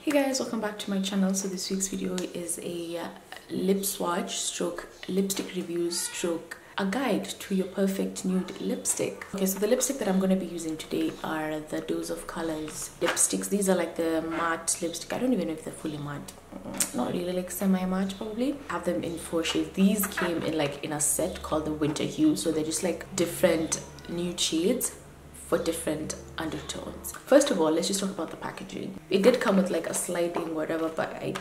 Hey guys, welcome back to my channel. So this week's video is a lip swatch stroke lipstick review stroke a guide to your perfect nude lipstick. Okay, so the lipstick that I'm going to be using today are the Dose of Colors lipsticks. These are like the matte lipstick. I don't even know if they're fully matte. Not really, like semi-matte probably. I have them in 4 shades. These came in a set called the Winter Hue, so they're just like different nude shades for different undertones. First of all, let's just talk about the packaging. It did come with like a sliding whatever, but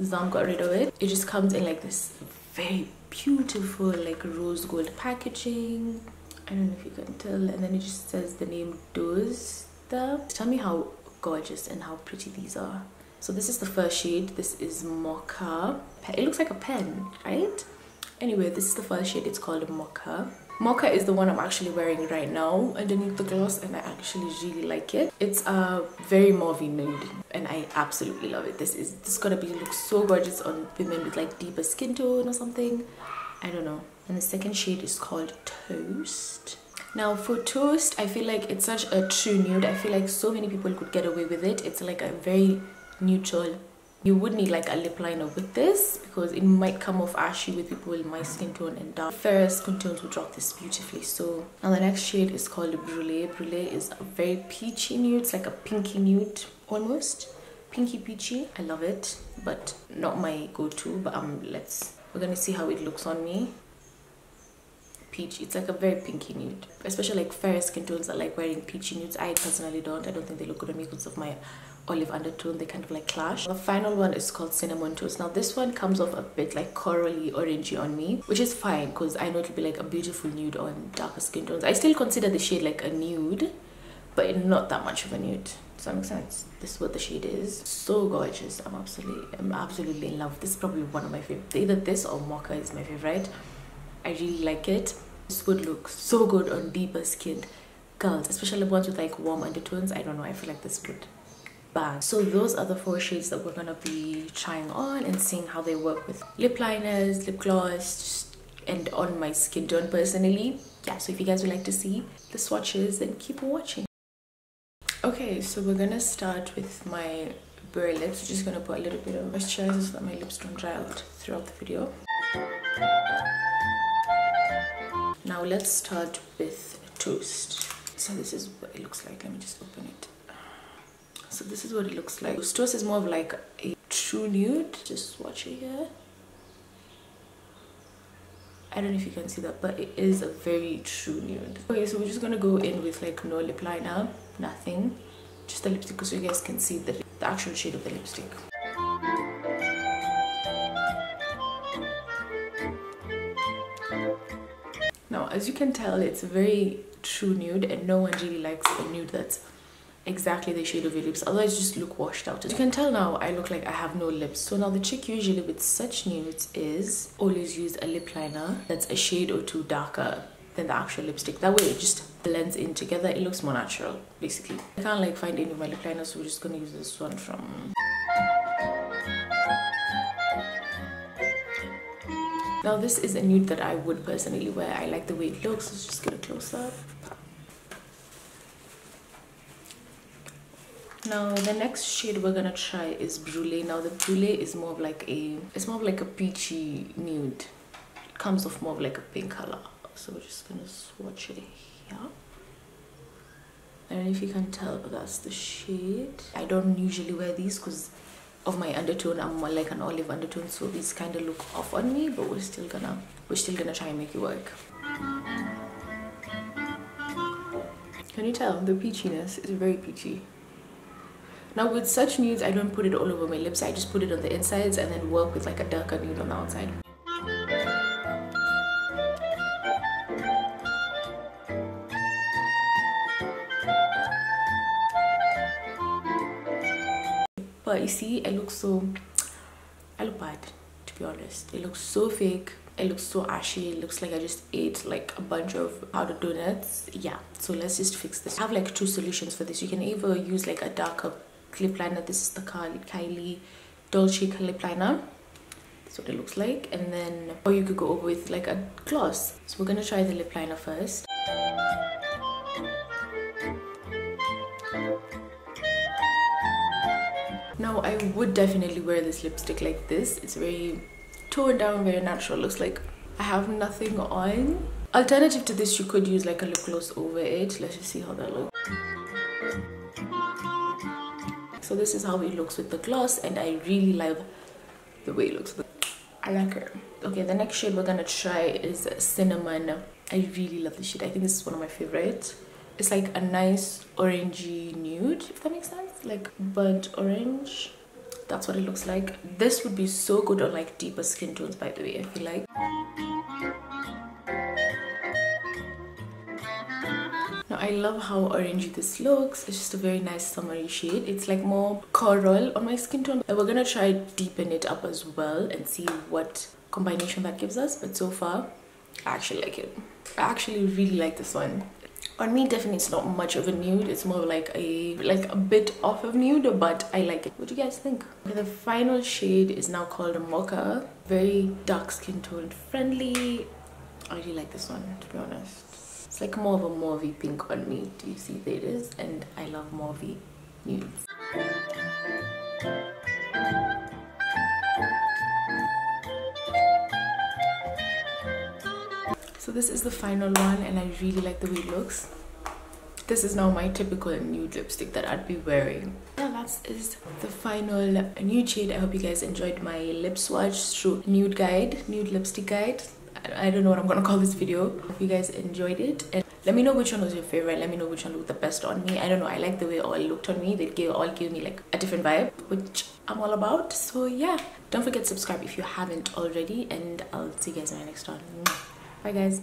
Zam got rid of it. It just comes in like this very beautiful like rose gold packaging. I don't know if you can tell, and then it just says the name Dose there. Tell me how gorgeous and how pretty these are. So this is the first shade. This is Mocha. It looks like a pen, right? Anyway, this is the first shade. It's called Mocha. Mocha is the one I'm actually wearing right now underneath the gloss, and I actually really like it. It's a very mauvey nude and I absolutely love it. This is gonna look so gorgeous on women with like deeper skin tone or something. I don't know. And the second shade is called Toast. Now for Toast, I feel like it's such a true nude. I feel like so many people could get away with it. It's like a very neutral. You would need like a lip liner with this because it might come off ashy with people with my skin tone, and dark fairer skin tones will drop this beautifully. So now the next shade is called Brûlée. Brûlée is a very peachy nude. It's like a pinky nude, almost pinky peachy. I love it, but not my go-to. But we're gonna see how it looks on me. Peachy. It's like a very pinky nude, especially like fair skin tones that like wearing peachy nudes. I personally don't. I don't think they look good on me because of my olive undertone. They kind of like clash. The final one is called Cinnamon Toast. Now this one comes off a bit like corally orangey on me, which is fine because I know it'll be like a beautiful nude on darker skin tones. I still consider the shade like a nude, but not that much of a nude. Does that make sense? This is what the shade is. So gorgeous. I'm absolutely in love. This is probably one of my favorite. Either this or Mocha is my favorite. I really like it. This would look so good on deeper skinned girls, especially ones with like warm undertones. I don't know, I feel like this would bang. So those are the 4 shades that we're gonna be trying on and seeing how they work with lip liners, lip gloss, and on my skin tone personally. Yeah, so if you guys would like to see the swatches, then keep watching. Okay, so we're gonna start with my bare lips. Just gonna put a little bit of moisturizer so that my lips don't dry out throughout the video. Now let's start with Toast. So this is what it looks like. Let me just open it. So this is what it looks like. Toast is more of like a true nude. Just swatch it here. I don't know if you can see that, but it is a very true nude. Okay, so we're just gonna go in with like no lip liner, nothing, just the lipstick so you guys can see the actual shade of the lipstick. Now, as you can tell, it's a very true nude, and no one really likes a nude that's exactly the shade of your lips. Otherwise, just look washed out. As you can tell now, I look like I have no lips. So now the trick usually with such nudes is always use a lip liner that's a shade or 2 darker than the actual lipstick. That way it just blends in together. It looks more natural, basically. I can't like find any of my lip liners, so we're just gonna use this one from... Now this is a nude that I would personally wear. I like the way it looks. Let's just get a close up. Now the next shade we're gonna try is Brûlée. Now the Brûlée is more of like a peachy nude. It comes off more of like a pink color. So we're just gonna swatch it here. I don't know if you can tell, but that's the shade. I don't usually wear these because of my undertone. I'm more like an olive undertone, so these kind of look off on me, but we're still gonna try and make it work. Can you tell the peachiness is very peachy? Now with such nudes, I don't put it all over my lips. I just put it on the insides and then work with like a darker nude on the outside. But you see, I look bad, to be honest. It looks so fake. It looks so ashy. It looks like I just ate like a bunch of powdered donuts. Yeah, so let's just fix this. I have like 2 solutions for this. You can either use like a darker lip liner. This is the Kylie Dolce lip liner. That's what it looks like. And then, or you could go over with like a gloss. So we're gonna try the lip liner first. Now I would definitely wear this lipstick like this. It's very toned down, very natural. Looks like I have nothing on. Alternative to this, you could use like a lip gloss over it. Let's just see how that looks. So this is how it looks with the gloss, and I really love the way it looks. I like it. Okay, the next shade we're gonna try is Cinnamon. I really love this shade. I think this is one of my favorites. It's like a nice orangey nude, if that makes sense, like burnt orange. That's what it looks like. This would be so good on like deeper skin tones, by the way, I feel like. Now I love how orangey this looks. It's just a very nice summery shade. It's like more coral on my skin tone, and we're gonna try deepen it up as well and see what combination that gives us. But so far I actually like it. I actually really like this one. On me, definitely it's not much of a nude. It's more like a bit off of nude, but I like it. What do you guys think? Okay, the final shade is now called Mocha. Very dark skin tone friendly. I really like this one, to be honest. It's like more of a mauvey pink on me. Do you see? There it is. And I love mauvey nudes. So this is the final one, and I really like the way it looks. This is now my typical nude lipstick that I'd be wearing. Yeah, that is the final nude shade. I hope you guys enjoyed my lip swatch stroke nude guide, nude lipstick guide. I don't know what I'm gonna call this video. Hope you guys enjoyed it, and let me know which one was your favorite. Let me know which one looked the best on me. I don't know, I like the way all looked on me. They all gave me like a different vibe, which I'm all about. So yeah, don't forget to subscribe if you haven't already, and I'll see you guys in my next one. Bye guys.